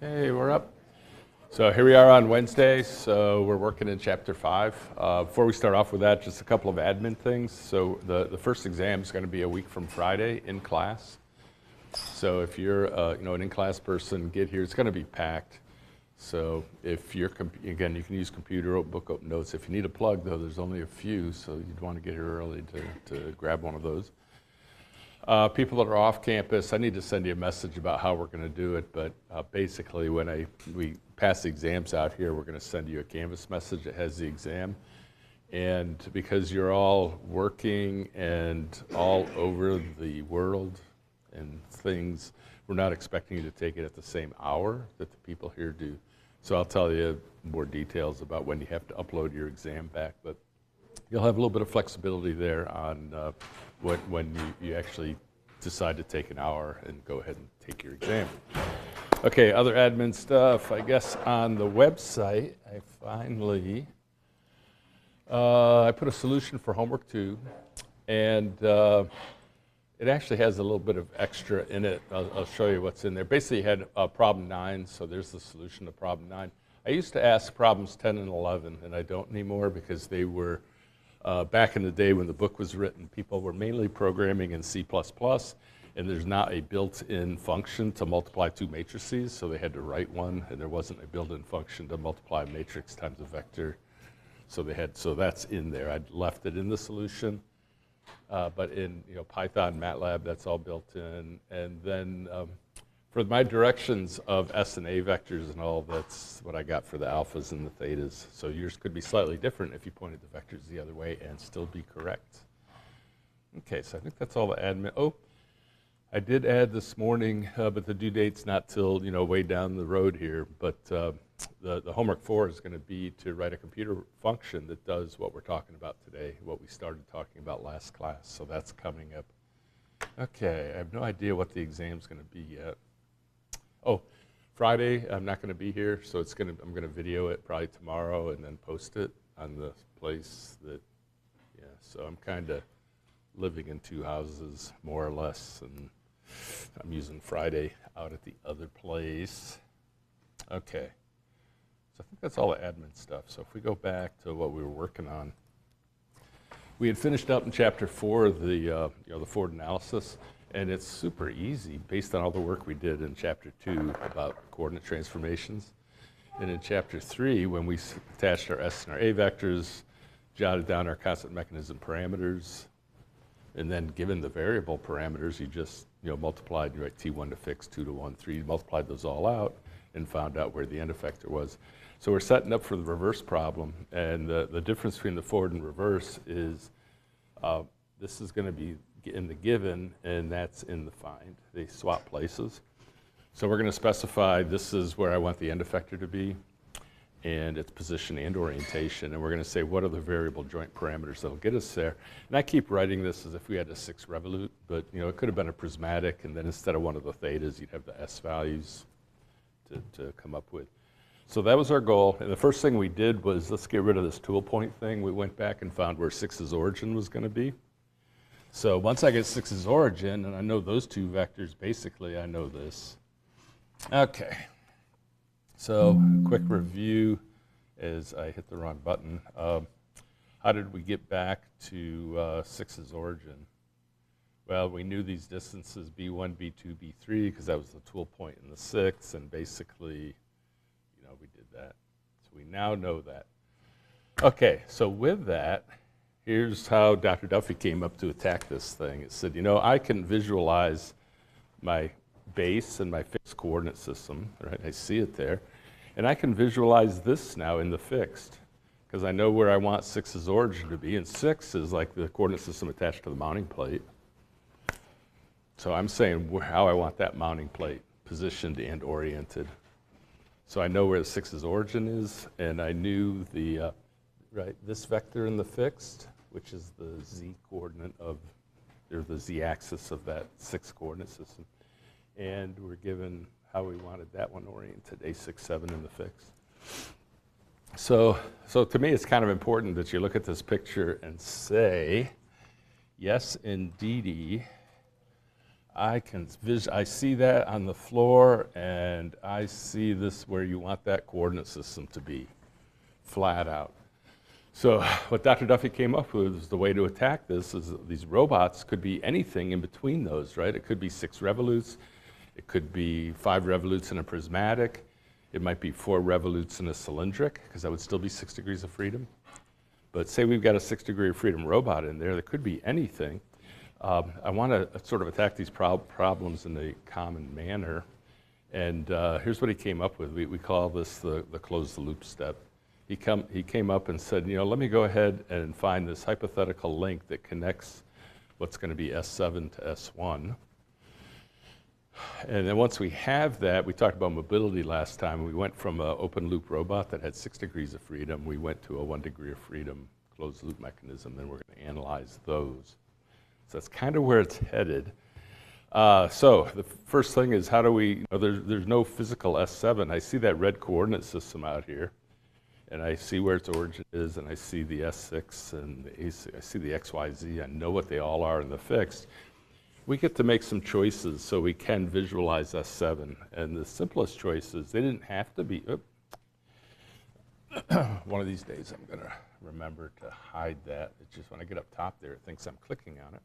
Okay, we're up. So here we are on Wednesday, so we're working in Chapter 5. Before we start off with that, just a couple of admin things. So the first exam is going to be a week from Friday in class. So if you're an in-class person, get here. It's going to be packed. So if you're, again, you can use computer or book open notes. If you need a plug, though, there's only a few, so you'd want to get here early to grab one of those. People that are off campus, I need to send you a message about how we're going to do it, but basically when we pass the exams out here, we're going to send you a Canvas message that has the exam. And because you're all working and all over the world and things, we're not expecting you to take it at the same hour that the people here do. So I'll tell you more details about when you have to upload your exam back, but you'll have a little bit of flexibility there on when you actually decide to take an hour and go ahead and take your exam. Okay, other admin stuff. I guess on the website, I finally, I put a solution for homework 2, and it actually has a little bit of extra in it. I'll show you what's in there. Basically, you had problem 9, so there's the solution to problem 9. I used to ask problems 10 and 11, and I don't anymore because they were back in the day when the book was written, people were mainly programming in C++, and there's not a built-in function to multiply two matrices, so they had to write one, and there wasn't a built-in function to multiply a matrix times a vector. So that's in there. I'd left it in the solution, but in Python, MATLAB, that's all built in. And then for my directions of S and A vectors and all, that's what I got for the alphas and the thetas. So yours could be slightly different if you pointed the vectors the other way and still be correct. Okay, so I think that's all the admin. Oh, I did add this morning, but the due date's not till way down the road here. But the homework 4 is going to be to write a computer function that does what we're talking about today, what we started talking about last class. So that's coming up. Okay, I have no idea what the exam's going to be yet. Oh, Friday, I'm not going to be here, so I'm going to video it probably tomorrow and then post it on the place that, so I'm kind of living in two houses, more or less, and I'm using Friday out at the other place. Okay, so I think that's all the admin stuff. So if we go back to what we were working on, we had finished up in Chapter 4 the Ford analysis. And it's super easy based on all the work we did in Chapter 2 about coordinate transformations. And in Chapter 3, when we attached our S and our A vectors, jotted down our constant mechanism parameters, and then given the variable parameters, you just multiplied, you write T1 to fixed, 2 to 1, 3, multiplied those all out and found out where the end effector was. So we're setting up for the reverse problem. And the difference between the forward and reverse is this is going to be in the given, and that's in the find. They swap places. So we're going to specify this is where I want the end effector to be, and its position and orientation, and we're going to say what are the variable joint parameters that'll get us there. And I keep writing this as if we had a 6 revolute, but it could have been a prismatic, and then instead of one of the thetas, you'd have the S values to come up with. So that was our goal, and the first thing we did was let's get rid of this tool point thing. We went back and found where 6's origin was going to be. So once I get 6's origin, and I know those two vectors, basically I know this. Okay, so quick review as I hit the wrong button. How did we get back to 6's origin? Well, we knew these distances B1, B2, B3 because that was the tool point in the 6, and basically, we did that. So we now know that. Okay, so with that, here's how Dr. Duffy came up to attack this thing. It said, I can visualize my base and my fixed coordinate system, right? I see it there. And I can visualize this now in the fixed because I know where I want 6's origin to be. And 6 is like the coordinate system attached to the mounting plate. So I'm saying how I want that mounting plate positioned and oriented. So I know where the 6's origin is, and I knew the this vector in the fixed, which is the z coordinate or the z-axis of that 6 coordinate system. And we're given how we wanted that one oriented, A6, 7 in the fixed. So to me, it's kind of important that you look at this picture and say, yes, indeedy, I see that on the floor, and I see this where you want that coordinate system to be, flat out. So what Dr. Duffy came up with is the way to attack this is that these robots could be anything in between those, right? It could be 6 revolutes. It could be 5 revolutes in a prismatic. It might be 4 revolutes in a cylindric, because that would still be 6 degrees of freedom. But say we've got a 6 degree of freedom robot in there, that could be anything. I want to sort of attack these problems in a common manner. And here's what he came up with. We call this the close the loop step. He came up and said, let me go ahead and find this hypothetical link that connects what's going to be S7 to S1. And then once we have that, we talked about mobility last time. We went from an open loop robot that had 6 degrees of freedom. We went to a 1 degree of freedom closed loop mechanism. Then we're going to analyze those. So that's kind of where it's headed. So the first thing is how do we, there's no physical S7. I see that red coordinate system out here. And I see where its origin is, and I see the S6 and the A6. I see the XYZ. I know what they all are in the fixed. We get to make some choices so we can visualize S7. And the simplest choices, they didn't have to be, one of these days I'm going to remember to hide that. It's just when I get up top there, it thinks I'm clicking on it.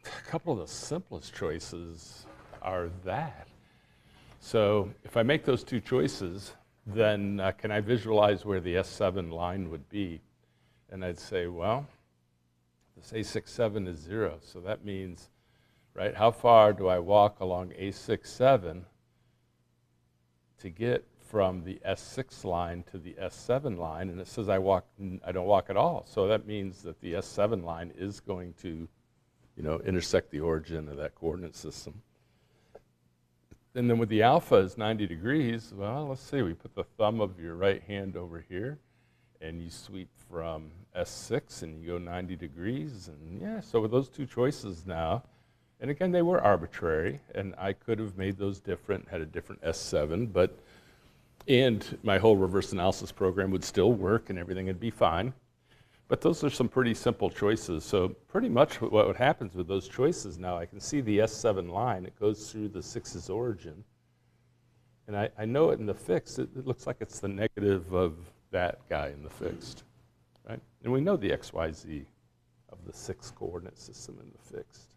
A couple of the simplest choices are that. So if I make those 2 choices, then can I visualize where the S7 line would be? And I'd say, well, this A67 is 0, so that means, right, how far do I walk along A67 to get from the S6 line to the S7 line? And it says I don't walk at all, so that means that the S7 line is going to, intersect the origin of that coordinate system. And then with the alpha is 90 degrees, well, let's see, we put the thumb of your right hand over here, and you sweep from S6, and you go 90 degrees, and yeah, so with those 2 choices now, and again, they were arbitrary, and I could have made those different, had a different S7, and my whole reverse analysis program would still work, and everything would be fine. But those are some pretty simple choices. So pretty much what happens with those choices now, I can see the S7 line. It goes through the 6's origin. And I know it in the fixed. It looks like it's the negative of that guy in the fixed, right? And we know the XYZ of the 6 coordinate system in the fixed.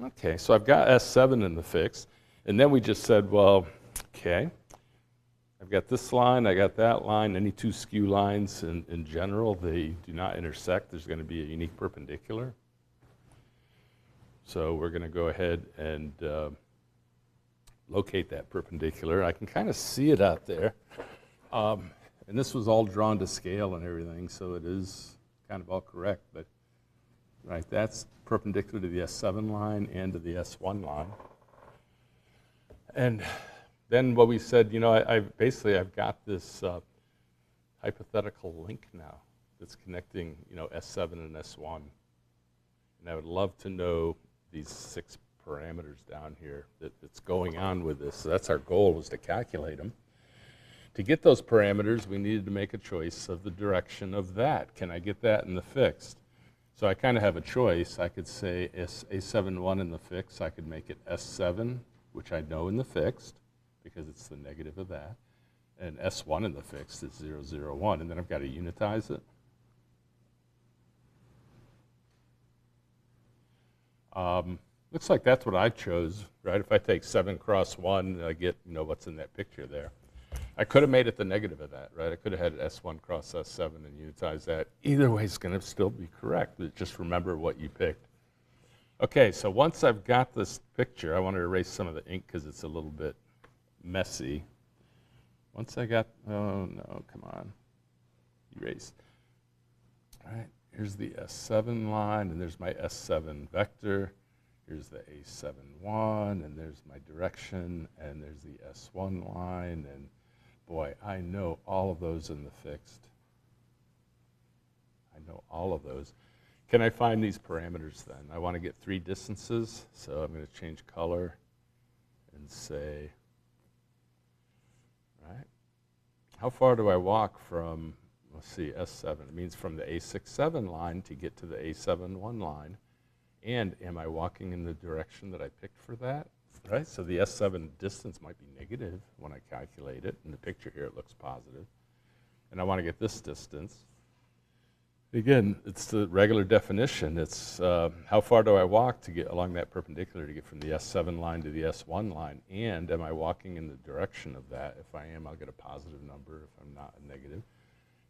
Okay, so I've got S7 in the fixed. And then we just said, well, okay, I've got this line, I got that line. Any 2 skew lines in general, they do not intersect. There's going to be a unique perpendicular. So we're going to go ahead and locate that perpendicular. I can kind of see it out there. And this was all drawn to scale and everything, so it is kind of all correct. But right, that's perpendicular to the S7 line and to the S1 line. And then what we said, I've got this hypothetical link now that's connecting, S7 and S1. And I would love to know these 6 parameters down here that's going on with this. So that's our goal, was to calculate them. To get those parameters, we needed to make a choice of the direction of that. Can I get that in the fixed? So I kind of have a choice. I could say A71 in the fixed. I could make it S7, which I know in the fixed, because it's the negative of that. And S1 in the fixed is 0, 0, 1. And then I've got to unitize it. Looks like that's what I chose, right? If I take 7 cross 1, I get, what's in that picture there. I could have made it the negative of that, right? I could have had S1 cross S7 and unitize that. Either way is going to still be correct, but just remember what you picked. Okay, so once I've got this picture, I want to erase some of the ink because it's a little bit messy. Once I got, oh no, come on, erase. All right, here's the S7 line, and there's my S7 vector. Here's the A71, and there's my direction, and there's the S1 line, and boy, I know all of those in the fixed. I know all of those. Can I find these parameters then? I want to get 3 distances, so I'm going to change color and say, right, how far do I walk from, let's see, S7? It means from the A67 line to get to the A71 line. And am I walking in the direction that I picked for that? Right, so the S7 distance might be negative when I calculate it. In the picture here, it looks positive. And I want to get this distance. Again, it's the regular definition. It's how far do I walk to get along that perpendicular to get from the S7 line to the S1 line? And am I walking in the direction of that? If I am, I'll get a positive number. If I'm not, a negative.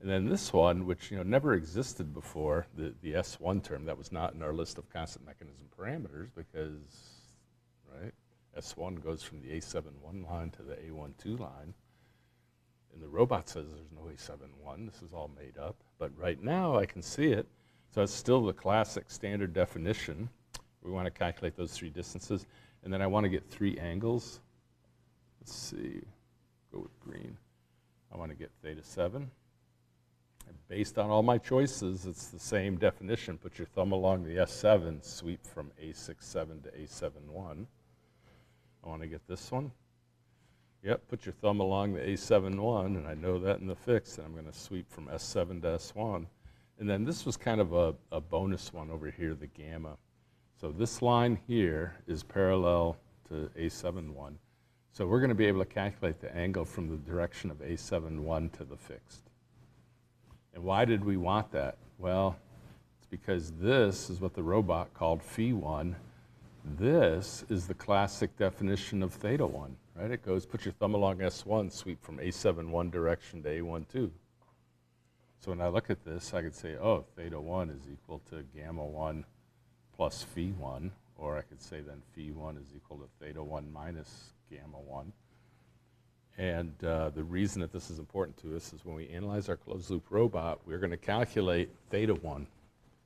And then this one, which never existed before, the S1 term, that was not in our list of constant mechanism parameters because, right, S1 goes from the A71 line to the A12 line. And the robot says there's no A71. This is all made up. But right now I can see it. So it's still the classic standard definition. We want to calculate those three distances. And then I want to get three angles. Let's see. Go with green. I want to get theta 7. And based on all my choices, it's the same definition. Put your thumb along the S7, sweep from A67 to A71. I want to get this one. Yep, put your thumb along the A71, and I know that in the fix, and I'm going to sweep from S7 to S1. And then this was kind of a bonus one over here, the gamma. So this line here is parallel to A71. So we're going to be able to calculate the angle from the direction of A71 to the fixed. And why did we want that? Well, it's because this is what the robot called phi1. This is the classic definition of theta 1, right? It goes, put your thumb along S1, sweep from A71 direction to A12. So when I look at this, I could say, oh, theta 1 is equal to gamma 1 plus phi 1, or I could say then phi 1 is equal to theta 1 minus gamma 1. And the reason that this is important to us is when we analyze our closed-loop robot, we're going to calculate theta 1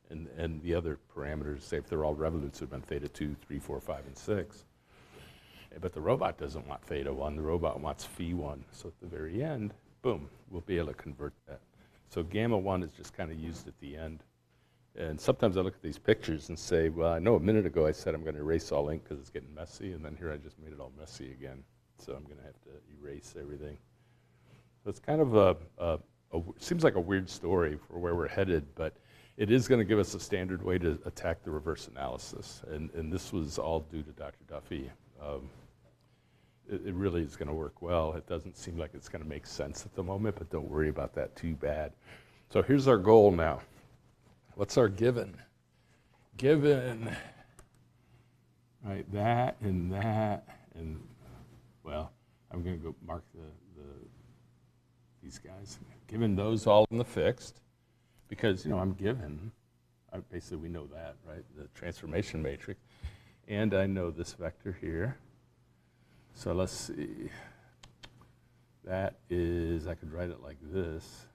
and the other parameters. Say if they're all revolutes, it would have been theta 2, 3, 4, 5, and 6. But the robot doesn't want theta 1. The robot wants phi 1. So at the very end, boom, we'll be able to convert that. So gamma 1 is just kind of used at the end. And sometimes I look at these pictures and say, well, I know a minute ago I said I'm going to erase all ink because it's getting messy, and then here I just made it all messy again. So I'm going to have to erase everything. So it's kind of seems like a weird story for where we're headed, but it is going to give us a standard way to attack the reverse analysis. And this was all due to Dr. Duffy. It really is going to work well. It doesn't seem like it's going to make sense at the moment, but don't worry about that too bad. So here's our goal now. What's our given? Given, right, that, and well, I'm going to go mark these guys. Given those all in the fixed, because, I'm given, basically we know that, right, the transformation matrix, and I know this vector here. So let's see. That is, I could write it like this.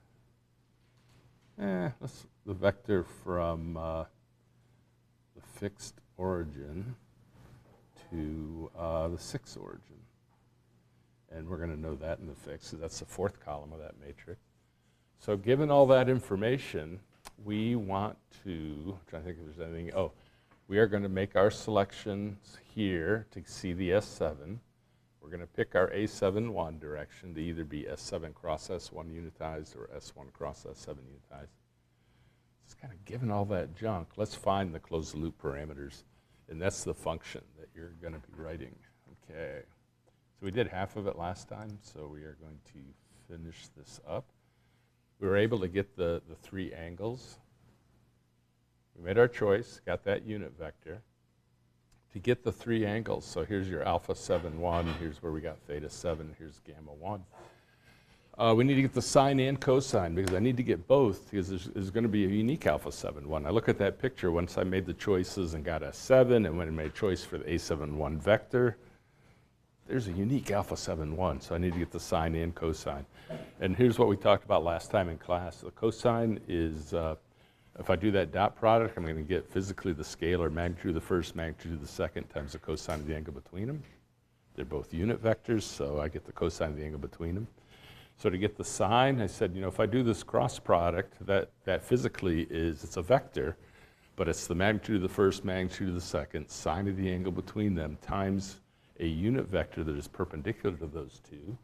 The vector from the fixed origin to the sixth origin. And we're going to know that in the fix, so that's the fourth column of that matrix. So given all that information, we want to, I'm trying to think if there's anything, we are going to make our selections here to see the S7. We're going to pick our A71 direction to either be S7 cross S1 unitized or S1 cross S7 unitized. Just kind of given all that junk, let's find the closed loop parameters, and that's the function that you're going to be writing. Okay. So we did half of it last time, so we are going to finish this up. We were able to get the three angles. We made our choice, got that unit vector. To get the three angles, so here's your alpha 7, 1, here's where we got theta 7, here's gamma 1. We need to get the sine and cosine because I need to get both because there's going to be a unique alpha 7, 1. I look at that picture once I made the choices and got S7 and when I made a choice for the A71 vector, there's a unique alpha 7, 1, so I need to get the sine and cosine. And here's what we talked about last time in class. The cosine is, if I do that dot product, I'm going to get physically the scalar magnitude of the first, magnitude of the second times the cosine of the angle between them. They're both unit vectors, so I get the cosine of the angle between them. So to get the sine, I said, if I do this cross product, that physically is, it's a vector, but it's the magnitude of the first, magnitude of the second, sine of the angle between them times a unit vector that is perpendicular to those two.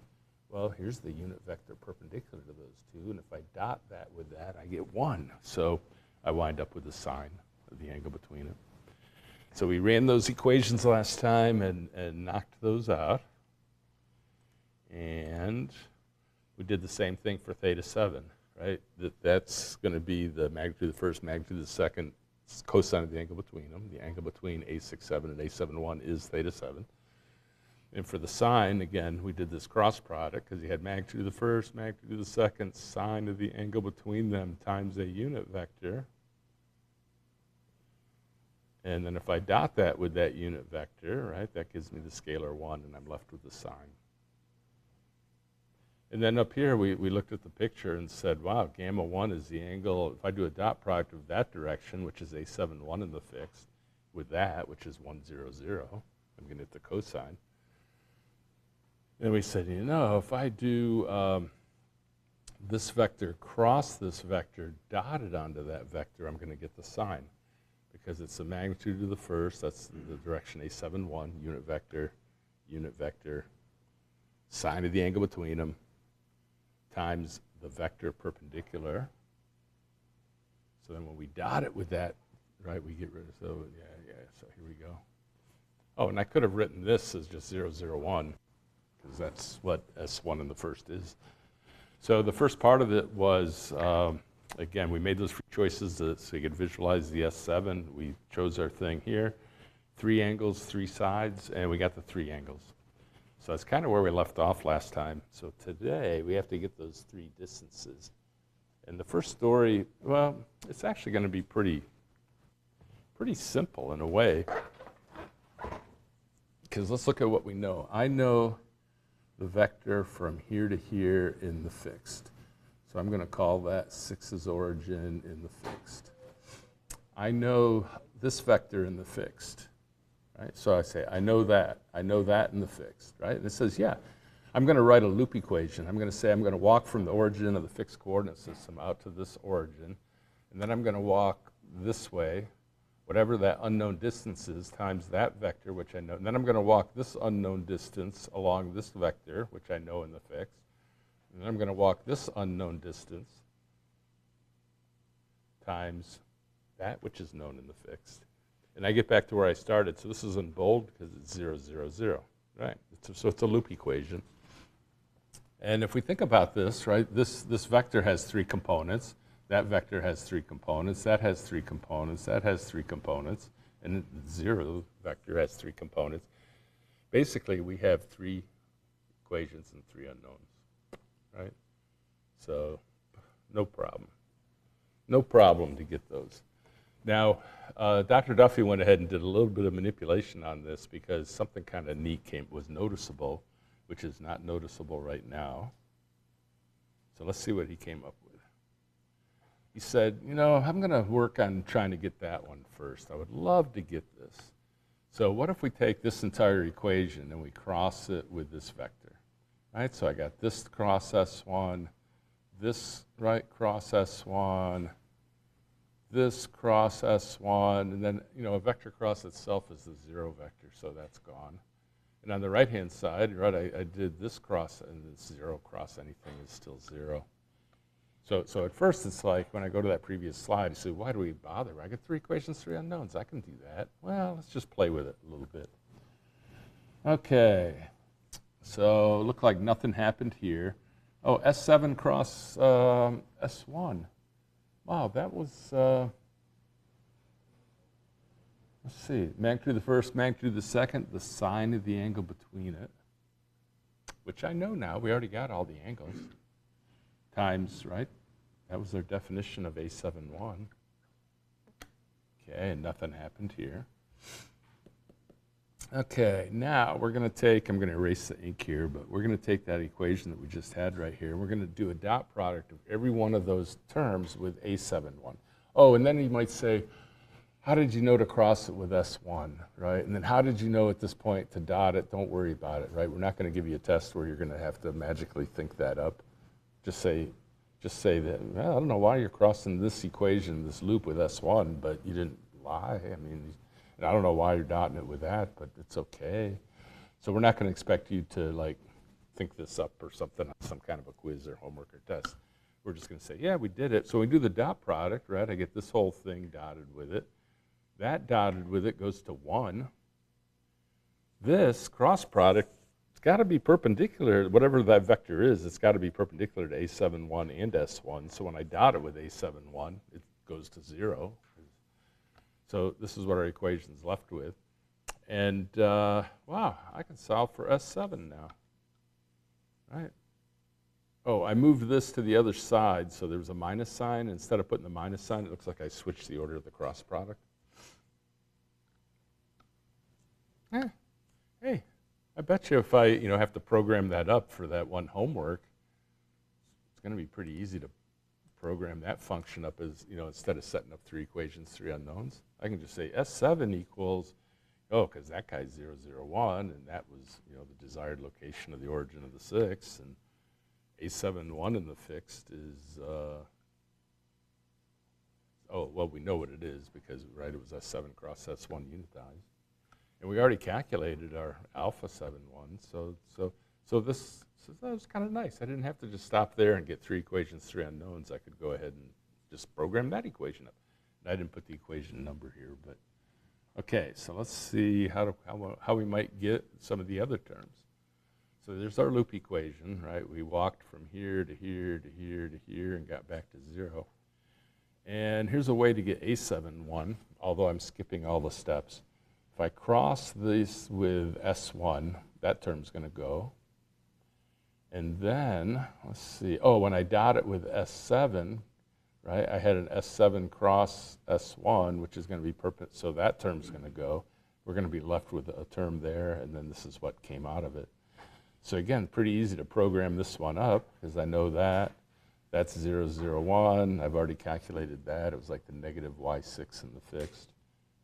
Well, here's the unit vector perpendicular to those two, and if I dot that with that, I get 1. So I wind up with the sine of the angle between them. So we ran those equations last time and knocked those out. And we did the same thing for theta 7, right? That's going to be the magnitude of the first, magnitude of the second, cosine of the angle between them. The angle between A67 and A71 is theta 7. And for the sine, again, we did this cross product because you had magnitude of the first, magnitude of the second, sine of the angle between them times a unit vector. And then if I dot that with that unit vector, right, that gives me the scalar 1, and I'm left with the sine. And then up here, we looked at the picture and said, wow, gamma 1 is the angle. If I do a dot product of that direction, which is A71 in the fixed, with that, which is 1, 0, 0, I'm going to get the cosine. And we said, you know, if I do this vector cross this vector dotted onto that vector, I'm going to get the sine. Because it's the magnitude of the first, that's the direction A71, unit vector, sine of the angle between them, times the vector perpendicular. So then when we dot it with that, right, we get rid of, so here we go. Oh, and I could have written this as just 0, 0, 1, because that's what S1 in the first is. So the first part of it was, again, we made those free choices so you could visualize the S7. We chose our thing here, 3 angles, 3 sides, and we got the 3 angles. So that's kind of where we left off last time. So today, we have to get those 3 distances. And the first story, well, it's actually going to be pretty simple in a way. Because let's look at what we know. I know the vector from here to here in the fixed. So I'm going to call that 6's origin in the fixed. I know this vector in the fixed, right? So I say, I know that in the fixed, right? And it says, yeah, I'm going to write a loop equation. I'm going to say I'm going to walk from the origin of the fixed coordinate system out to this origin, and then I'm going to walk this way, whatever that unknown distance is, times that vector, which I know. And then I'm going to walk this unknown distance along this vector, which I know in the fixed. And then I'm going to walk this unknown distance times that which is known in the fixed. And I get back to where I started. So this is in bold because it's 0, 0, 0, right? So it's a loop equation. And if we think about this, right, this vector has 3 components. That vector has 3 components. That has 3 components. That has 3 components. And the 0 vector has 3 components. Basically, we have 3 equations and 3 unknowns. Right? So no problem. No problem to get those. Now, Dr. Duffy went ahead and did a little bit of manipulation on this because something kind of neat was noticeable, which is not noticeable right now. So let's see what he came up with. He said, you know, I'm going to work on trying to get that one first. I would love to get this. So what if we take this entire equation and we cross it with this vector? Right, so I got this cross S1, this right cross S1, this cross S1, and then, you know, a vector cross itself is the 0 vector, so that's gone. And on the right-hand side, right, I did this cross, and this 0 cross anything is still 0. So at first it's like, when I go to that previous slide, you say, why do we bother? I get 3 equations, 3 unknowns. I can do that. Well, let's just play with it a little bit. Okay. So it looked like nothing happened here. Oh, S7 cross S1. Wow, that was, let's see, magnitude of the first, magnitude of the second, the sine of the angle between it, which I know now. We already got all the angles. Times, right? That was their definition of A71. Okay, and nothing happened here. Okay, now we're going to take, I'm going to erase the ink here, but we're going to take that equation that we just had right here, and we're going to do a dot product of every one of those terms with A71. Oh, and then you might say, how did you know to cross it with S1, right? And then how did you know at this point to dot it? Don't worry about it, right? We're not going to give you a test where you're going to have to magically think that up. Just say that, well, I don't know why you're crossing this equation, this loop with S1, but you didn't lie. I mean, and I don't know why you're dotting it with that, but it's okay. So we're not going to expect you to like think this up or something on some kind of a quiz or homework or test. We're just going to say, yeah, we did it. So we do the dot product, right? I get this whole thing dotted with it. That dotted with it goes to 1. This cross product, it's got to be perpendicular, whatever that vector is, it's got to be perpendicular to A71 and S1. So when I dot it with A71, it goes to 0. So this is what our equation's left with. And wow, I can solve for S7 now, right? Oh, I moved this to the other side, so there was a minus sign. Instead of putting the minus sign, it looks like I switched the order of the cross product. Yeah. Hey, I bet you if I have to program that up for that one homework, it's going to be pretty easy to program that function up as, instead of setting up 3 equations, 3 unknowns. I can just say S7 equals, because that guy's 0, 0, 1, and that was, the desired location of the origin of the 6, and A71 in the fixed is, we know what it is because, right, it was S7 cross S1 unitized. And we already calculated our alpha 7-1, so that was kind of nice. I didn't have to just stop there and get 3 equations, 3 unknowns. I could go ahead and just program that equation up. And I didn't put the equation number here, but okay. So let's see how we might get some of the other terms. So there's our loop equation, right? We walked from here to here to here to here and got back to 0. And here's a way to get A71, although I'm skipping all the steps. If I cross this with S1, that term's going to go. And then, let's see, when I dot it with S7, right, I had an S7 cross S1, which is going to be perpendicular, so that term's going to go. We're going to be left with a term there, and then this is what came out of it. So again, pretty easy to program this one up, because I know that. That's 0, 0, 1. I've already calculated that. It was like the negative y6 in the fixed.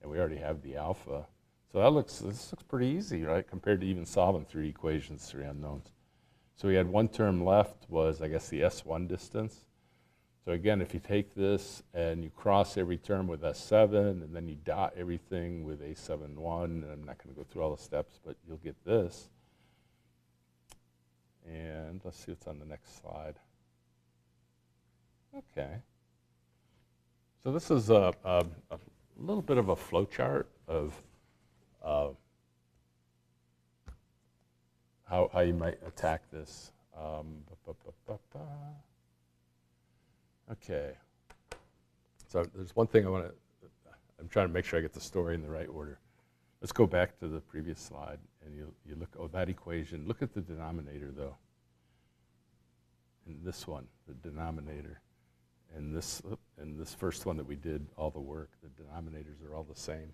And we already have the alpha. So this looks pretty easy, right, compared to even solving 3 equations, 3 unknowns. So we had one term left was, I guess, the S1 distance. So again, if you take this and you cross every term with S7, and then you dot everything with A71, and I'm not going to go through all the steps, but you'll get this. And let's see what's on the next slide. Okay. So this is a little bit of a flow chart of how you might attack this. Okay. So there's one thing I'm trying to make sure I get the story in the right order. Let's go back to the previous slide, and you look, that equation. Look at the denominator, though. And this one, the denominator. And this first one that we did all the work, the denominators are all the same.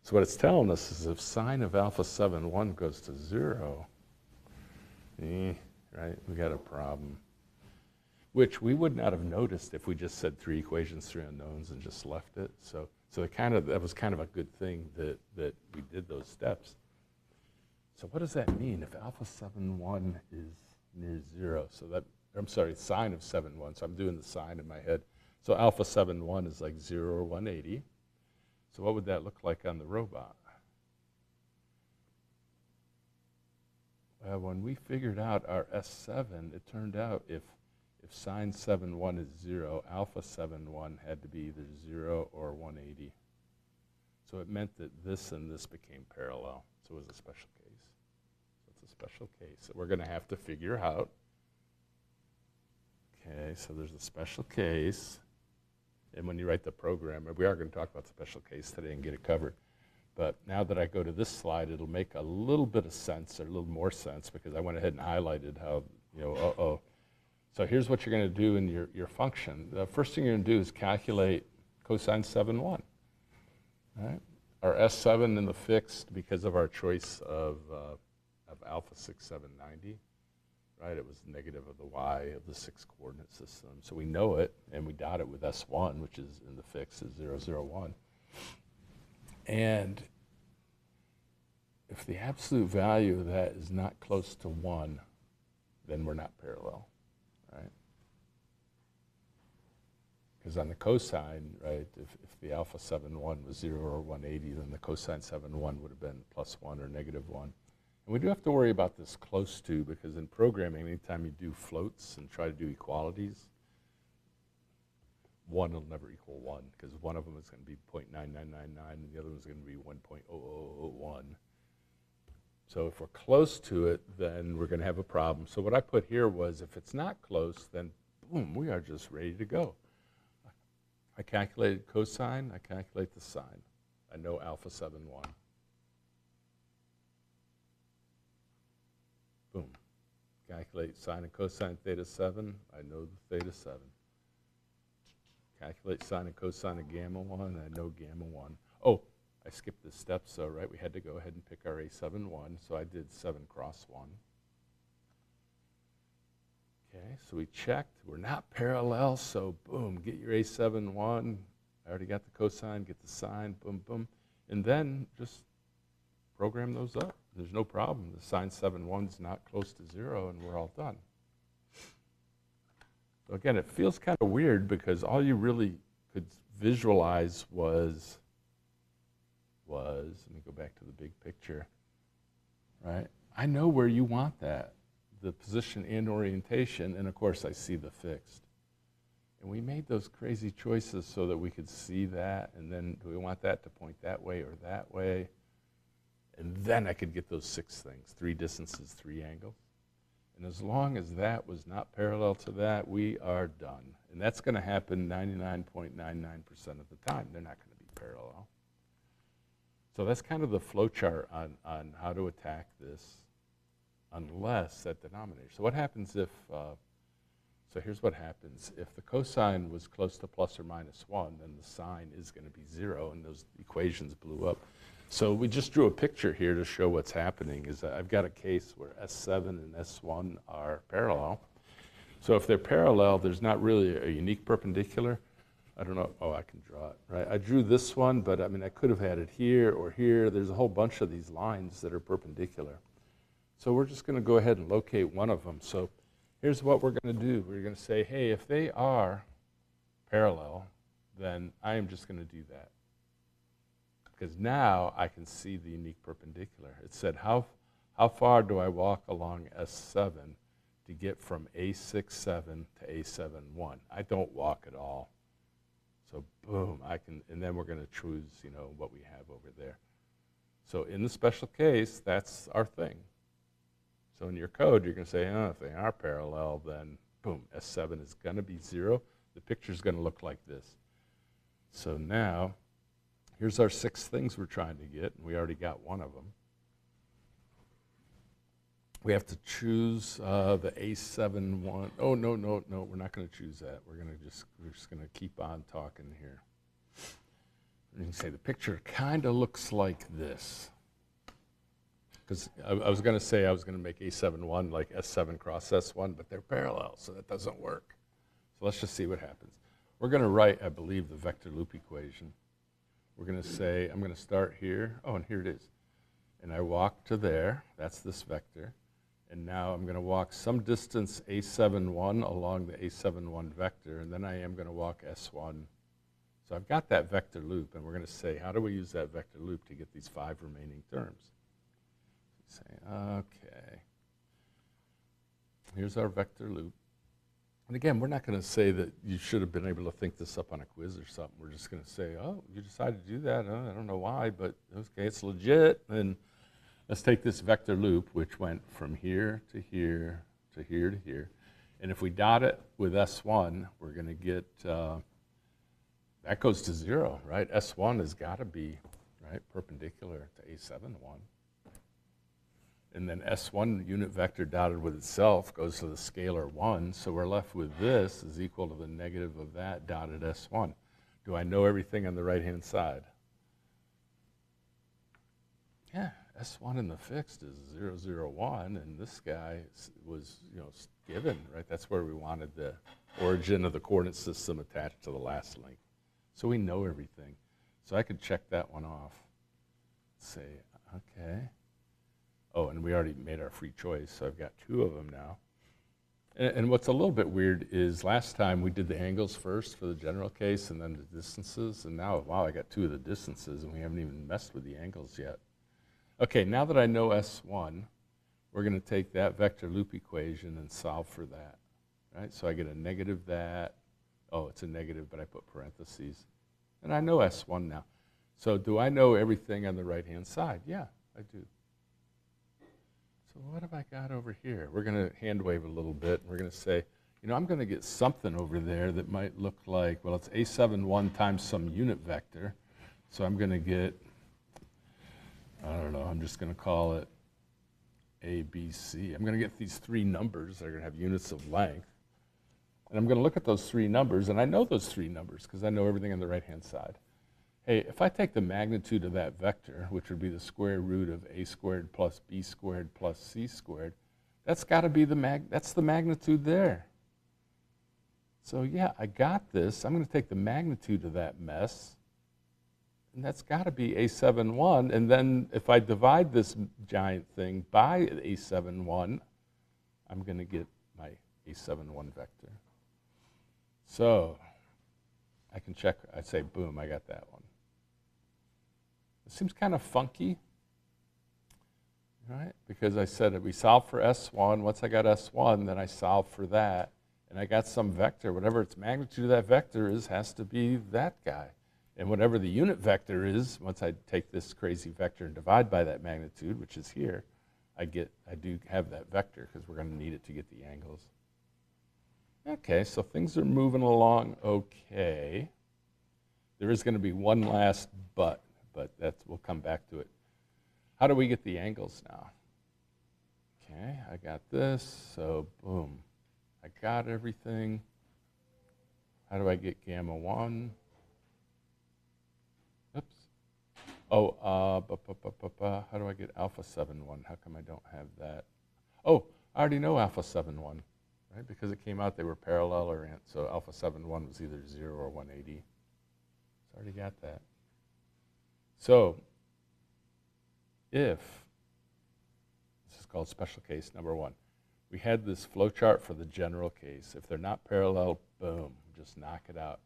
So what it's telling us is if sine of alpha 7-1 goes to 0, right, we got a problem. Which we would not have noticed if we just said 3 equations, 3 unknowns, and just left it. So that was kind of a good thing that we did those steps. So what does that mean if alpha 7-1 is near 0? So that, I'm sorry, sine of 7-1. So I'm doing the sine in my head. So alpha 7-1 is like 0 or 180. So what would that look like on the robot? When we figured out our S7, it turned out if sine 7-1 is 0, alpha 7-1 had to be either 0 or 180. So it meant that this and this became parallel. So it was a special case. So it's a special case that we're going to have to figure out. Okay, so there's a special case. And when you write the program, we are going to talk about special case today and get it covered. But now that I go to this slide, it'll make a little bit of sense, or a little more sense, because I went ahead and highlighted how, So here's what you're going to do in your function. The first thing you're going to do is calculate cosine 7-1. Right? Our S7 in the fixed, because of our choice of alpha 6,790, right? It was negative of the y of the 6 coordinate system. So we know it, and we dot it with S1, which is in the fixed is 0, 0, 1. And if the absolute value of that is not close to 1, then we're not parallel, right? Because on the cosine, right, if the alpha 7-1 was 0 or 180, then the cosine 7-1 would have been +1 or -1. And we do have to worry about this close to, because in programming, anytime you do floats and try to do equalities, 1 will never equal 1 because one of them is going to be 0.9999 and the other one is going to be 1.0001. So if we're close to it, then we're going to have a problem. So what I put here was if it's not close, then boom, we are just ready to go. I calculated cosine, I calculate the sine. I know alpha 7, 1. Boom. Calculate sine and cosine theta 7, I know the theta 7. Calculate sine and cosine of gamma 1, I know gamma 1. Oh, I skipped this step, so right, we had to go ahead and pick our A7, 1, so I did 7 cross 1. Okay, so we checked, we're not parallel, so boom, get your A7, 1. I already got the cosine, get the sine, boom, boom. And then just program those up. There's no problem. The sine 7, 1 is not close to 0, and we're all done. So again, it feels kind of weird because all you really could visualize was, let me go back to the big picture, right? I know where you want that, the position and orientation, and of course I see the fixed. And we made those crazy choices so that we could see that, and then do we want that to point that way or that way? And then I could get those 6 things, 3 distances, 3 angles. And as long as that was not parallel to that, we are done. And that's going to happen 99.99% of the time. They're not going to be parallel. So that's kind of the flow chart on how to attack this unless that denominator. So what happens if, so here's what happens. If the cosine was close to plus or minus 1, then the sine is going to be 0, and those equations blew up. So we just drew a picture here to show what's happening. Is that I've got a case where S7 and S1 are parallel. So if they're parallel, there's not really a unique perpendicular. I don't know. Oh, I can draw it, right? I drew this one, but I mean, I could have had it here or here. There's a whole bunch of these lines that are perpendicular. So we're just going to go ahead and locate one of them. So here's what we're going to do. We're going to say, hey, if they are parallel, then I am just going to do that. Because now I can see the unique perpendicular. It said, how far do I walk along S7 to get from A67 to A71? I don't walk at all. So boom, I can, and then we're going to choose, you know, what we have over there. So in the special case, that's our thing. So in your code, you're going to say, oh, if they are parallel, then boom, S7 is going to be 0. The picture's going to look like this. So now, here's our 6 things we're trying to get, and we already got one of them. We have to choose the A7 one. Oh, no, we're not going to choose that. We're just going to keep on talking here. You can say the picture kind of looks like this. Because I was going to say I was going to make A7-1 like S7 cross S1, but they're parallel, so that doesn't work. So let's just see what happens. We're going to write, I believe, the vector loop equation. We're going to say, I'm going to start here. Oh, and here it is. And I walk to there. That's this vector. And now I'm going to walk some distance A7-1 along the A7-1 vector, and then I am going to walk S1. So I've got that vector loop, and we're going to say, how do we use that vector loop to get these 5 remaining terms? Say, okay. Here's our vector loop. And again, we're not going to say that you should have been able to think this up on a quiz or something. We're just going to say, oh, you decided to do that. I don't know why, but okay, it's legit. And let's take this vector loop, which went from here to here to here to here. And if we dot it with S1, we're going to get, that goes to 0, right? S1 has got to be, right, perpendicular to A7-1. And then S1 unit vector dotted with itself goes to the scalar 1. So we're left with this is equal to the negative of that dotted S1. Do I know everything on the right-hand side? Yeah, S1 in the fixed is 0, 0, 1, and this guy was, you know, given, right? That's where we wanted the origin of the coordinate system attached to the last link. So we know everything. So I could check that one off. Say, okay. Oh, and we already made our free choice, so I've got 2 of them now. And what's a little bit weird is last time we did the angles first for the general case and then the distances, and now, wow, I got 2 of the distances, and we haven't even messed with the angles yet. Okay, now that I know S1, we're going to take that vector loop equation and solve for that, right? So I get a negative that Oh, it's a negative, but I put parentheses. And I know S1 now. So do I know everything on the right-hand side? Yeah, I do. So what have I got over here? We're going to hand wave a little bit. We're going to say, you know, I'm going to get something over there that might look like, well, it's A71 times some unit vector. So I'm going to get, I don't know, I'm just going to call it A, B, C. I'm going to get these three numbers that are going to have units of length. And I'm going to look at those three numbers, and I know those three numbers because I know everything on the right-hand side. Hey, if I take the magnitude of that vector, which would be the square root of a squared plus b squared plus c squared, that's got to be that's the magnitude there. So yeah, I got this. I'm going to take the magnitude of that mess, and that's got to be A71. And then if I divide this giant thing by A71, I'm going to get my A71 vector. So I can check, I say, boom, I got that one. It seems kind of funky, right? Because I said we solved for S1. Once I got S1, then I solved for that. And I got some vector. Whatever its magnitude of that vector is has to be that guy. And whatever the unit vector is, once I take this crazy vector and divide by that magnitude, which is here, I do have that vector because we're going to need it to get the angles. Okay, so things are moving along okay. There is going to be one last but we'll come back to it. How do we get the angles now? Okay, I got this, so boom. I got everything. How do I get gamma 1? Oops. Oh, how do I get alpha 7-1? How come I don't have that? Oh, I already know alpha 7-1, right? Because it came out they were parallel, or so alpha 7-1 was either 0 or 180. So I already got that. So if, this is called special case number 1, we had this flowchart for the general case. If they're not parallel, boom, just knock it out.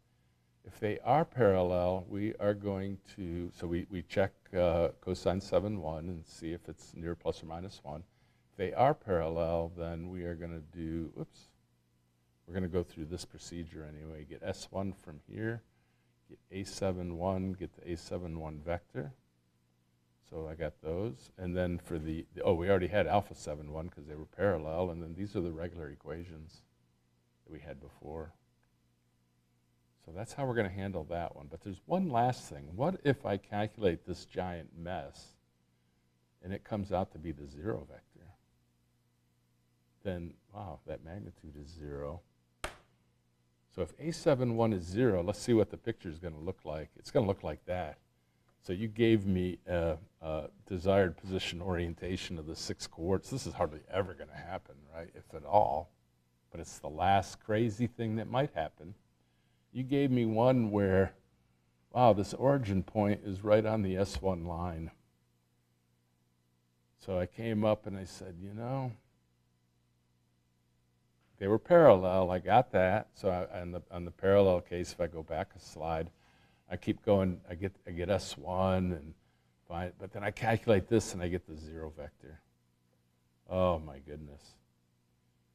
If they are parallel, we are going to, so we check cosine 7-1 and see if it's near plus or minus 1. If they are parallel, then we are going to do, oops, we're going to go through this procedure anyway. Get S1 from here, get A71, get the A71 vector. So I got those. And then for the oh, we already had alpha 7-1 because they were parallel. And then these are the regular equations that we had before. So that's how we're going to handle that one. But there's one last thing. What if I calculate this giant mess and it comes out to be the 0 vector? Then, wow, that magnitude is 0. So if A71 is 0, let's see what the picture is going to look like. It's going to look like that. So you gave me a desired position orientation of the 6 coordinates. This is hardly ever going to happen, right, if at all. But it's the last crazy thing that might happen. You gave me one where, wow, this origin point is right on the S1 line. So I came up and I said, you know, they were parallel. I got that. So on the parallel case, if I go back a slide, I keep going. I get S1 and find, but then I calculate this and I get the 0 vector. Oh my goodness!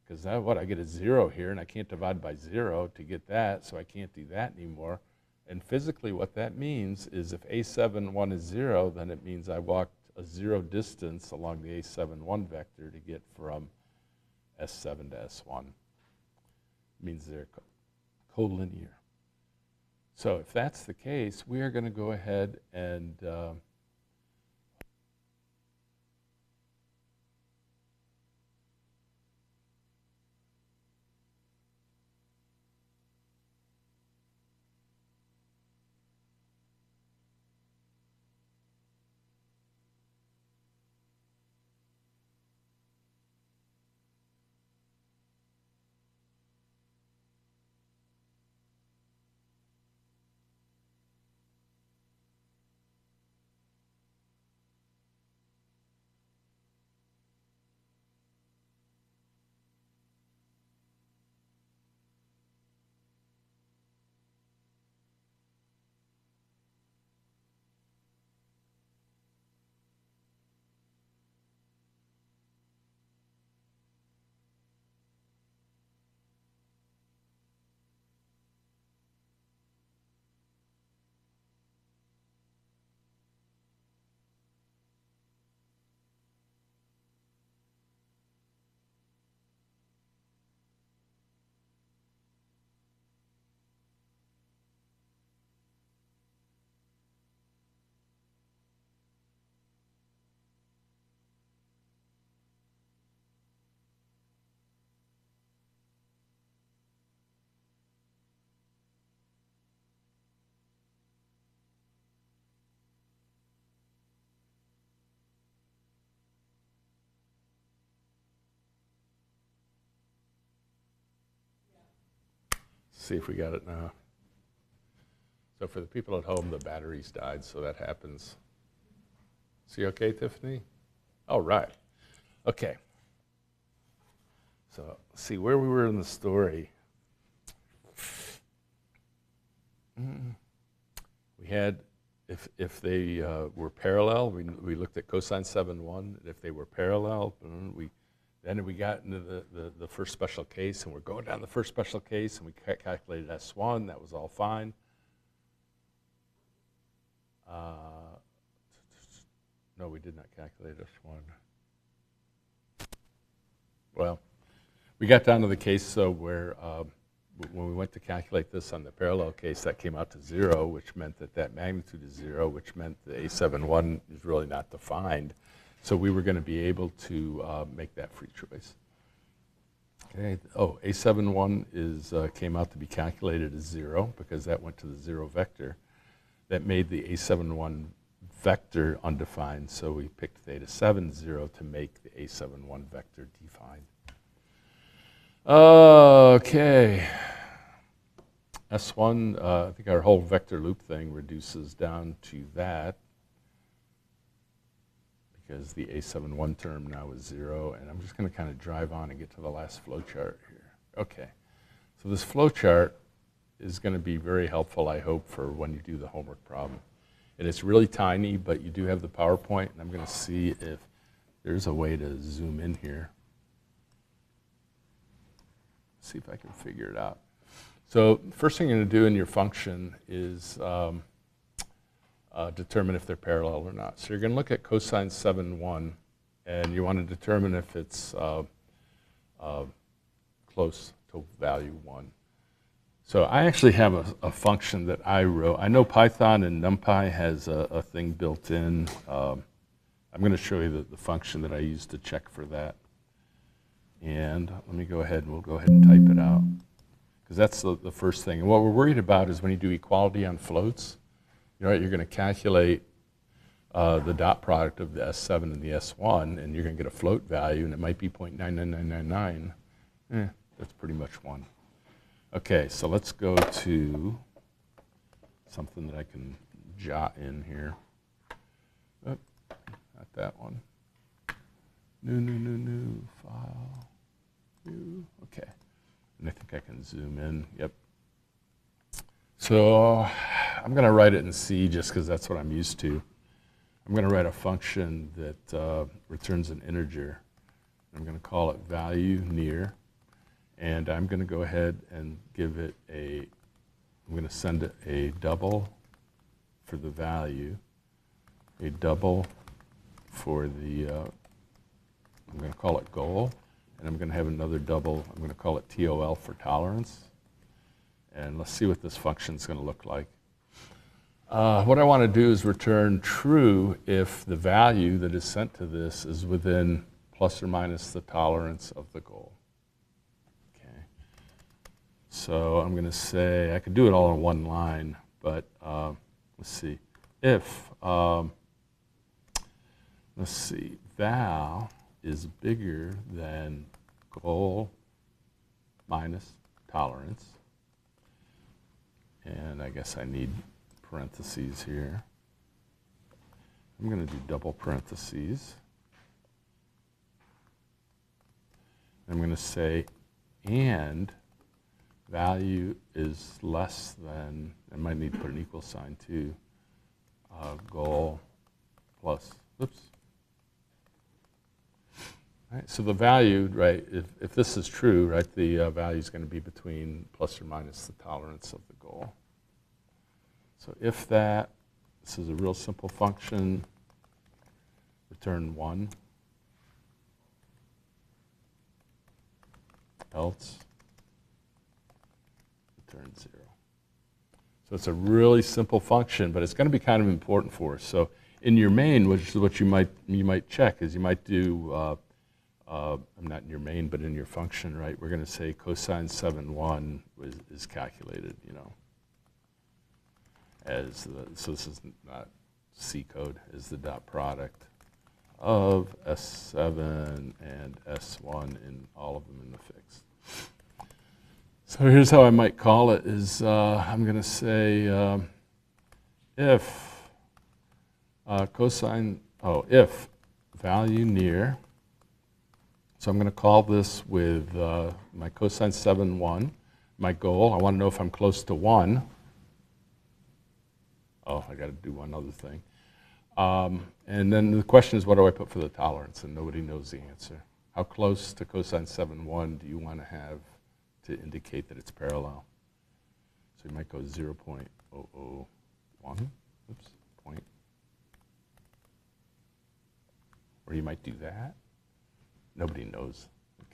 Because I get a 0 here, and I can't divide by 0 to get that, so I can't do that anymore. And physically, what that means is if A71 is 0, then it means I walked a 0 distance along the A71 vector to get from S7 to S1. It means they're collinear. So if that's the case, we are going to go ahead and see if we got it now. So for the people at home, the batteries died, so that happens. See okay, Tiffany? All right. Okay. So see where we were in the story. We had, if they were parallel, we looked at cosine 7.1. If they were parallel, then we got into the first special case, and we're going down the first special case, and we calculated S1. That was all fine. No, we did not calculate S1. Well, we got down to the case where when we went to calculate this on the parallel case, that came out to 0, which meant that magnitude is 0, which meant the A71 is really not defined. So we were going to be able to make that free choice. Okay. Oh, A71 came out to be calculated as 0 because that went to the 0 vector. That made the A71 vector undefined, so we picked theta 7, 0 to make the A71 vector defined. Okay. S1, I think our whole vector loop thing reduces down to that because the A71 term now is 0, and I'm just going to kind of drive on and get to the last flowchart here. Okay. So this flowchart is going to be very helpful, I hope, for when you do the homework problem. And it's really tiny, but you do have the PowerPoint, and I'm going to see if there's a way to zoom in here. See if I can figure it out. So first thing you're going to do in your function is determine if they're parallel or not. So you're going to look at cosine 7.1, and you want to determine if it's close to value 1. So I actually have a function that I wrote. I know Python and NumPy has a thing built in. I'm going to show you the function that I used to check for that. And let me go ahead and we'll go ahead and type it out, because that's the first thing. And what we're worried about is when you do equality on floats, you're going to calculate the dot product of the S7 and the S1, and you're going to get a float value, and it might be 0.99999. That's pretty much 1. Okay, so let's go to something that I can jot in here. Oh, not that one. New file. New. Okay, and I think I can zoom in. Yep. So I'm going to write it in C just because that's what I'm used to. I'm going to write a function that returns an integer. I'm going to call it value near. And I'm going to go ahead and give it I'm going to send it a double for the value, a double for the, I'm going to call it goal, and I'm going to have another double, I'm going to call it TOL for tolerance. And let's see what this function is going to look like. What I want to do is return true if the value that is sent to this is within plus or minus the tolerance of the goal. So I'm going to say, I could do it all in one line, but let's see. If, let's see, val is bigger than goal minus tolerance, and I guess I need parentheses here. I'm going to do double parentheses. I'm going to say, and value is less than, I might need to put an equal sign too, goal plus, oops. All right, so the value, right, if this is true, right, the value is going to be between plus or minus the tolerance of the goal. So if that, this is a real simple function, return 1, else return 0. So it's a really simple function, but it's going to be kind of important for us. So in your main, which is what you might check, is you might do, not in your main, but in your function, right? We're going to say cosine 7.1 is calculated, you know, as the, so this is not C code, is the dot product of S7 and S1 in all of them in the fixed. So here's how I might call it is I'm going to say if if value near, so I'm going to call this with my cosine 7, 1. My goal, I want to know if I'm close to 1. Oh, I got to do one other thing. And then the question is, what do I put for the tolerance? And nobody knows the answer. How close to cosine 7, 1 do you want to have to indicate that it's parallel? So you might go 0.001. Oops, point. Or you might do that. Nobody knows,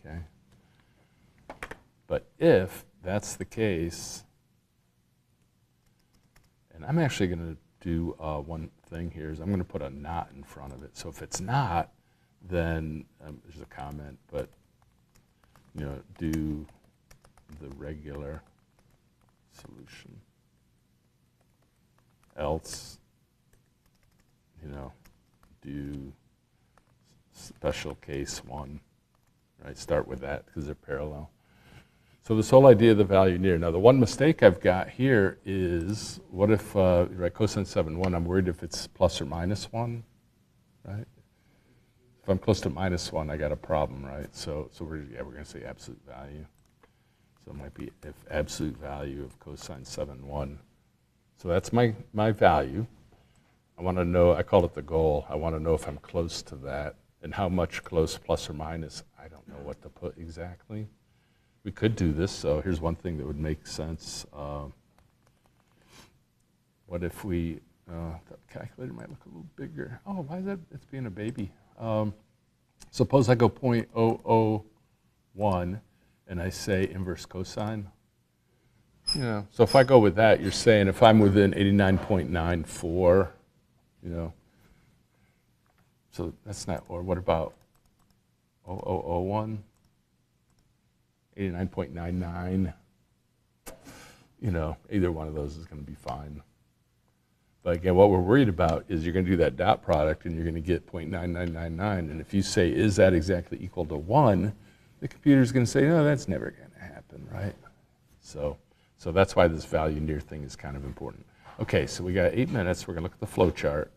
okay? But if that's the case, and I'm actually going to do one thing here is I'm going to put a not in front of it. So if it's not, then there's a comment, but do the regular solution. Else, do special case 1, right? Start with that because they're parallel. So this whole idea of the value near. Now the one mistake I've got here is, what if, right, cosine 7, 1, I'm worried if it's plus or minus 1, right? If I'm close to minus 1, I got a problem, right? So we're going to say absolute value. So it might be if absolute value of cosine 7, 1. So that's my value. I want to know, I call it the goal. I want to know if I'm close to that. And how much close, plus or minus, I don't know what to put exactly. We could do this, so here's one thing that would make sense. What if we, the calculator might look a little bigger. Oh, why is that? It's being a baby. Suppose I go 0.001 and I say inverse cosine. So if I go with that, you're saying if I'm within 89.94, so that's not, or what about 0001? 89.99, either one of those is going to be fine. But again, what we're worried about is you're going to do that dot product and you're going to get 0.9999. And if you say, is that exactly equal to 1, the computer's going to say, no, that's never going to happen, right? So that's why this value near thing is kind of important. Okay, so we got 8 minutes. We're going to look at the flow chart.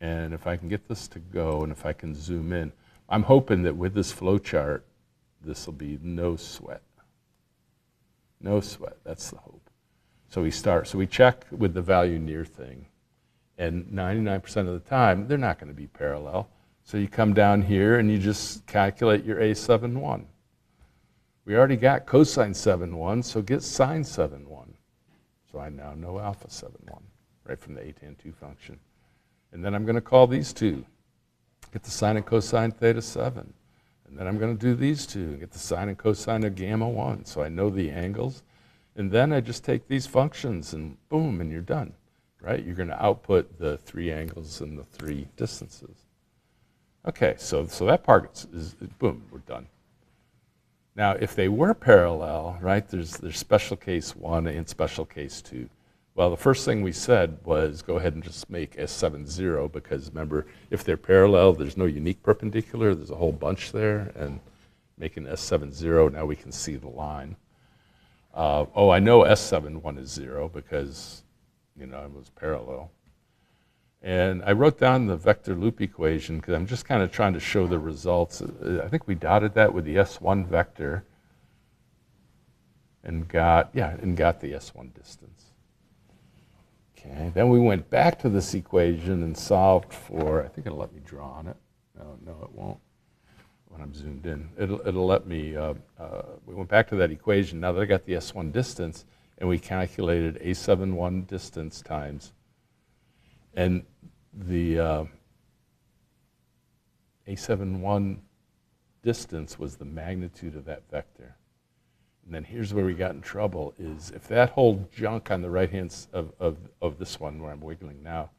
And if I can get this to go and if I can zoom in, I'm hoping that with this flow chart, this will be no sweat. No sweat, that's the hope. So we check with the value near thing. And 99% of the time, they're not going to be parallel. So you come down here and you just calculate your A71. We already got cosine 7.1, so get sine 7.1. So I now know alpha 7.1, right from the A tan2 function. And then I'm going to call these two. Get the sine and cosine theta 7. And then I'm going to do these two, get the sine and cosine of gamma 1. So I know the angles. And then I just take these functions and boom, and you're done, right? You're going to output the 3 angles and the 3 distances. Okay, so that part is boom, we're done. Now, if they were parallel, right, there's special case 1 and special case 2. Well, the first thing we said was go ahead and just make S7 0 because remember, if they're parallel, there's no unique perpendicular. There's a whole bunch there. And making S7 0, now we can see the line. I know S7 1 is 0 because, it was parallel. And I wrote down the vector loop equation because I'm just kind of trying to show the results. I think we dotted that with the S1 vector and got the S1 distance. Okay, then we went back to this equation and solved for, I think it'll let me draw on it. No, it won't when I'm zoomed in. It'll let me, we went back to that equation. Now that I got the S1 distance, and we calculated A71 distance times, and the A71 distance was the magnitude of that vector. And then here's where we got in trouble is if that whole junk on the right hand of this one where I'm wiggling now,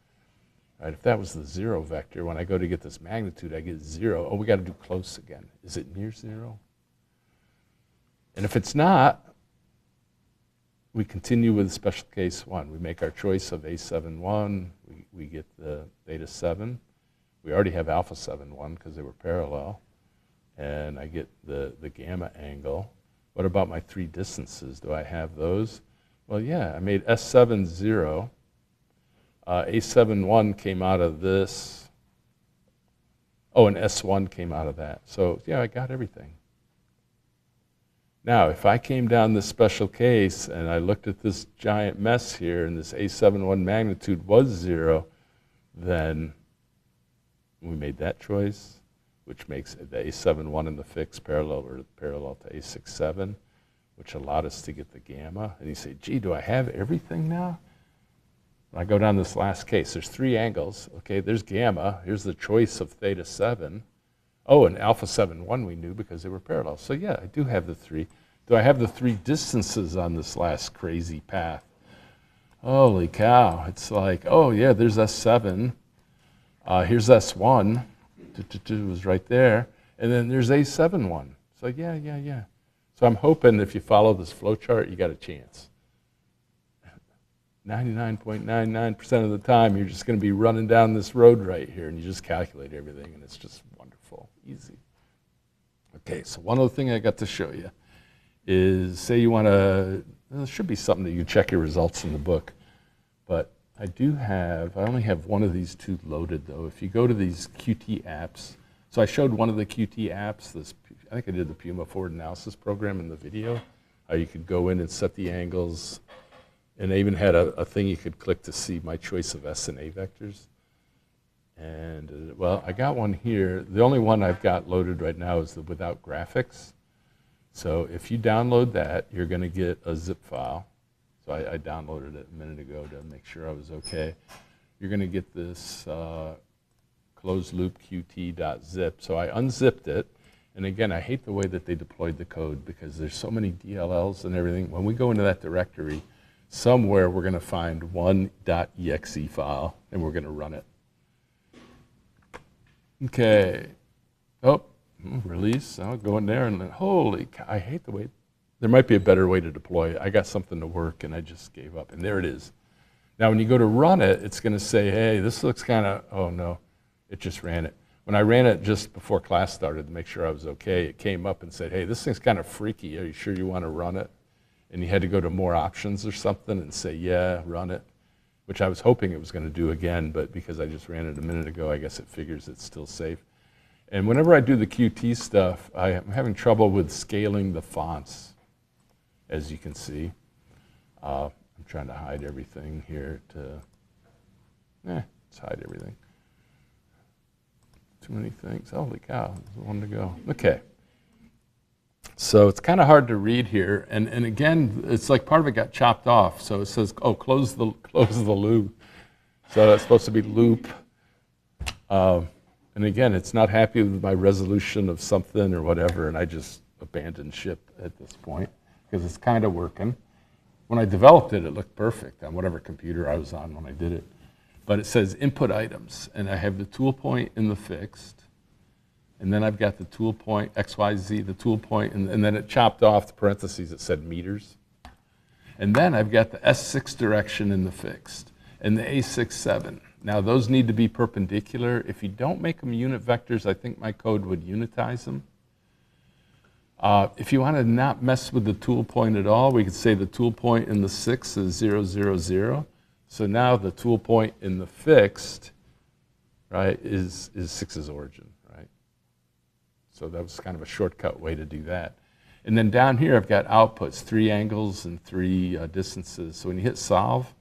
right, if that was the 0 vector, when I go to get this magnitude, I get 0. Oh, we got to do close again. Is it near 0? And if it's not, we continue with special case 1. We make our choice of A71. We get the theta 7. We already have alpha 7.1 because they were parallel. And I get the gamma angle. What about my three distances? Do I have those? Well, yeah, I made S7 0. A7 1 came out of this. Oh, and S1 came out of that. So, yeah, I got everything. Now, if I came down this special case and I looked at this giant mess here and this A7-1 magnitude was 0, then we made that choice, which makes the A7-1 in the fix parallel to A6-7, which allowed us to get the gamma. And you say, gee, do I have everything now? When I go down this last case, there's 3 angles. Okay, there's gamma. Here's the choice of theta 7. Oh, and alpha 7-1 we knew because they were parallel. So yeah, I do have the 3. Do I have the 3 distances on this last crazy path? Holy cow. It's like, oh yeah, there's S7. Here's S1. It was right there. And then there's A7-1. So yeah. So I'm hoping if you follow this flow chart, you got a chance. 99.99% of the time, you're just going to be running down this road right here, and you just calculate everything, and it's just wonderful, easy. Okay, so one other thing I got to show you is, say you want to, there should be something that you check your results in the book, but I only have one of these 2 loaded, though. If you go to these QT apps, so I showed one of the QT apps, I think I did the Puma forward analysis program in the video, how you could go in and set the angles. And I even had a thing you could click to see my choice of S and A vectors. And, well, I got one here. The only one I've got loaded right now is the without graphics. So if you download that, you're going to get a zip file. So I downloaded it a minute ago to make sure I was okay. You're going to get this closed loop qt.zip. So I unzipped it. And again, I hate the way that they deployed the code because there's so many DLLs and everything. When we go into that directory, somewhere we're going to find one .exe file, and we're going to run it. Okay. Oh, release. I'll go in there, and then, holy cow, I hate the way. There might be a better way to deploy it. I got something to work, and I just gave up. And there it is. Now, when you go to run it, it's going to say, hey, this looks kind of, oh, no, it just ran it. When I ran it just before class started to make sure I was okay, it came up and said, hey, this thing's kind of freaky. Are you sure you want to run it? And you had to go to more options or something and say, yeah, run it, which I was hoping it was going to do again, but because I just ran it a minute ago, I guess it figures it's still safe. And whenever I do the QT stuff, I'm having trouble with scaling the fonts, as you can see. I'm trying to hide everything here let's hide everything. Too many things. Holy cow, there's one to go. Okay. So it's kind of hard to read here, and again, it's like part of it got chopped off. So it says, oh, close the loop. So that's supposed to be loop. And again, it's not happy with my resolution of something or whatever, and I just abandoned ship at this point because it's kind of working. When I developed it, it looked perfect on whatever computer I was on when I did it. But it says input items, and I have the tool point in the fixed. And then I've got the tool point, XYZ, the tool point, and then it chopped off the parentheses that said meters. And then I've got the S6 direction in the fixed, and the A6-7. Now those need to be perpendicular. If you don't make them unit vectors, I think my code would unitize them. If you want to not mess with the tool point at all, we could say the tool point in the 6 is 0, 0, 0. So now the tool point in the fixed, right, is 6's origin. So that was kind of a shortcut way to do that. And then down here, I've got outputs, 3 angles and 3 distances. So when you hit solve,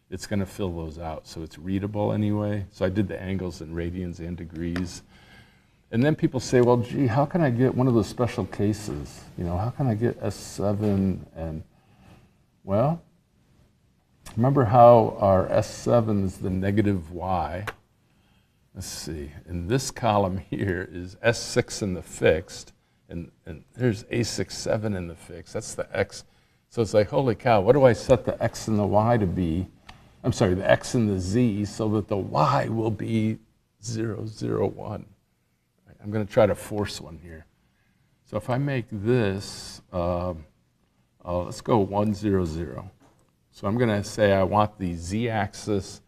it's going to fill those out. So it's readable anyway. So I did the angles in radians and degrees. And then people say, well, gee, how can I get one of those special cases? You know, how can I get S7 and, well, remember how our S7 is the negative Y? Let's see, in this column here is S6 in the fixed, and there's A6-7 in the fixed. That's the X. So it's like, holy cow, what do I set the X and the Y to be? I'm sorry, the X and the Z, so that the Y will be 0, 0, 1. I'm going to try to force one here. So if I make this, let's go 1, 0, 0. So I'm going to say I want the Z-axis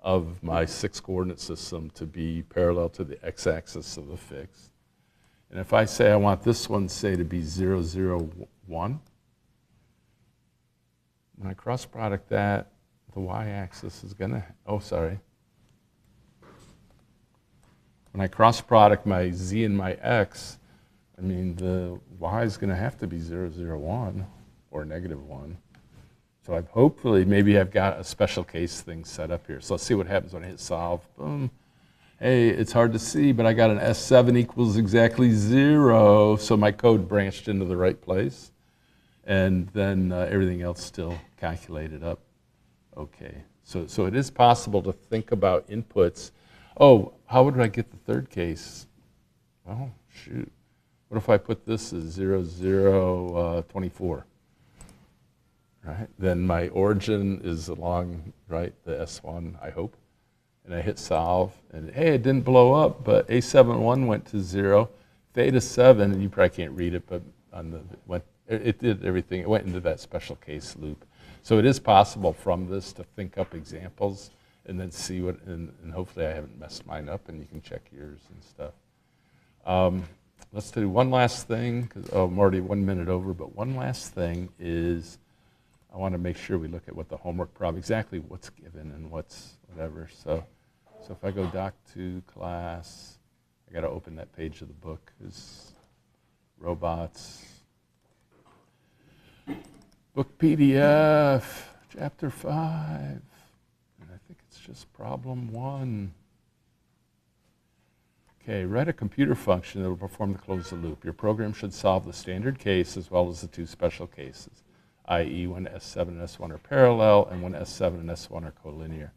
of my 6 coordinate system to be parallel to the x-axis of the fixed. And if I say I want this one, say, to be 0, 0, 1. When I cross product that, the y-axis is going to, oh, sorry. When I cross product my z and my x, I mean, the y is going to have to be 0, 0, 1 or -1. So I've hopefully, maybe I've got a special case thing set up here. So let's see what happens when I hit solve. Boom. Hey, it's hard to see, but I got an S7 equals exactly 0. So my code branched into the right place. And then everything else still calculated up. Okay. So it is possible to think about inputs. Oh, how would I get the third case? Oh, shoot. What if I put this as 0, 0, 24? Right? Then my origin is along, right, the S1, I hope. And I hit solve, and hey, it didn't blow up, but A7-1 went to 0. Theta 7, and you probably can't read it, but it did everything. It went into that special case loop. So it is possible from this to think up examples and then see what, and hopefully I haven't messed mine up, and you can check yours and stuff. Let's do one last thing, because I'm already 1 minute over, but one last thing is I want to make sure we look at what the homework problem, exactly what's given and what's whatever. So if I go doc to class, I got to open that page of the book. Is robots, book PDF, chapter 5, and I think it's just problem 1. Okay, write a computer function that will perform the close the loop. Your program should solve the standard case as well as the 2 special cases, i.e. when S7 and S1 are parallel and when S7 and S1 are collinear.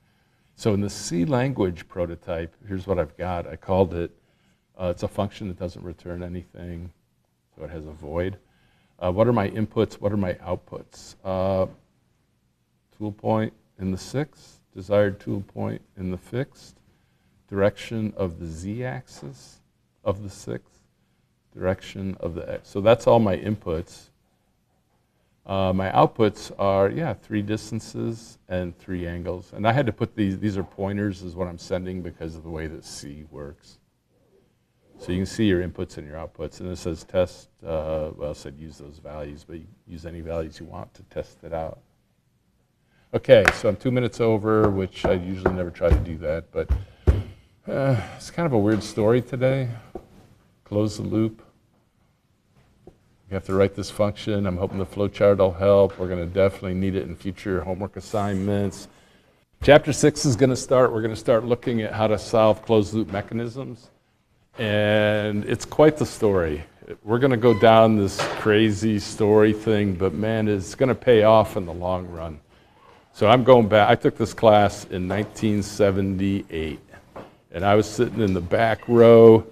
So in the C language prototype, here's what I've got. I called it, it's a function that doesn't return anything, so it has a void. What are my inputs? What are my outputs? Tool point in the 6th, desired tool point in the fixed, direction of the z-axis of the 6th, direction of the x. So that's all my inputs. My outputs are, 3 distances and 3 angles. And I had to put these are pointers is what I'm sending because of the way that C works. So you can see your inputs and your outputs. And it says test, well, it said use those values, but you use any values you want to test it out. Okay, so I'm 2 minutes over, which I usually never try to do that, but it's kind of a weird story today. Close the loop. You have to write this function. I'm hoping the flowchart will help. We're going to definitely need it in future homework assignments. Chapter 6 is going to start. We're going to start looking at how to solve closed loop mechanisms. And it's quite the story. We're going to go down this crazy story thing, but man, it's going to pay off in the long run. So I'm going back. I took this class in 1978, and I was sitting in the back row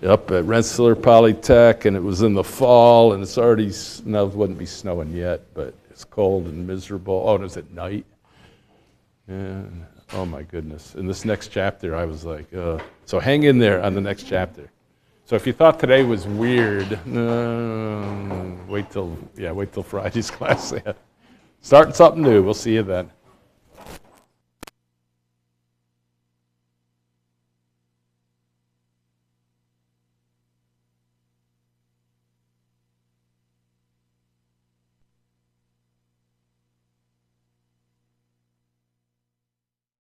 up at Rensselaer Polytech, and it was in the fall, and it's already, no, it wouldn't be snowing yet, but it's cold and miserable. Oh, and it was at night. And oh my goodness. In this next chapter, I was like, so hang in there on the next chapter. So if you thought today was weird, wait till Friday's class. Starting something new. We'll see you then.